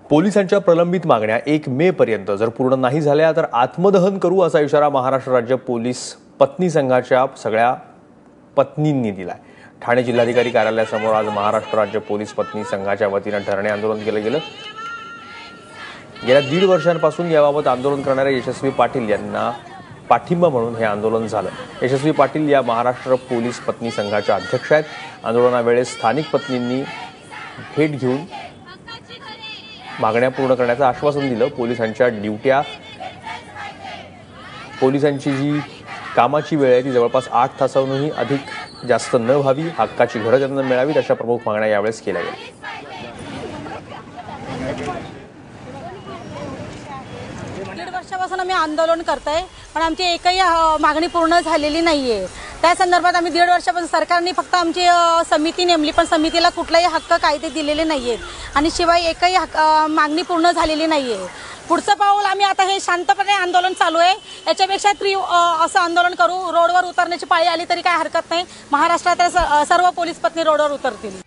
पोलिसांच्या प्रलंबित मागण्या 1 मे पर्यंत जर पूर्ण नाही झाल्या तर आत्मदहन करू असा इशारा महाराष्ट्र राज्य पोलीस पत्नी संघाच्या सगळ्या पत्नींनी दिलाय। ठाणे जिल्हाधिकारी कार्यालयासमोर आज महाराष्ट्र राज्य पोलीस पत्नी संघाच्या वतीने धरणे आंदोलन केलं गेलं। गेल्या 1.5 वर्षांपासून याबाबत आंदोलन करणाऱ्या यशस्वी पाटील यांना पाठिंबा म्हणून हे आंदोलन झालं। यशस्वी पाटील या महाराष्ट्र पोलीस पत्नी संघाच्या अध्यक्ष आहेत। आंदोलनावेळेस स्थानिक पत्नींनी भेट घेऊन मागण्या पूर्ण करण्याचं आश्वासन दिलं। पोलिसांची जी कामाची वेळ आहे ती जवळपास 8 तासांहूनही अधिक जास्त न व्हावी, हक्काची घरं त्यांना मिळावीत अशा प्रमुख मागण्या यावेळेस केल्या गेल्या। 1.5 वर्षापासून आम्ही आंदोलन करतोय, पण आमची एकही मागणी पूर्ण झालेली नाहीये। त्या संदर्भात आम्ही 1.5 वर्षापासून सरकारने फक्त आमची समिती नेमली, पण समितीला कुठलाही हक्क कायदे दिलेले नाहीयेत आणि शिवाय एकही मागणी पूर्ण झालेली नाहीये। पुढचं पाऊल आम्ही आता हे शांतपणे आंदोलन चालू आहे, याच्यापेक्षा असं आंदोलन करू, रोडवर उतरण्याची पाळी आली तरी काय हरकत नाही। महाराष्ट्रात सर्व पोलीस पत्नी रोडवर उतरतील।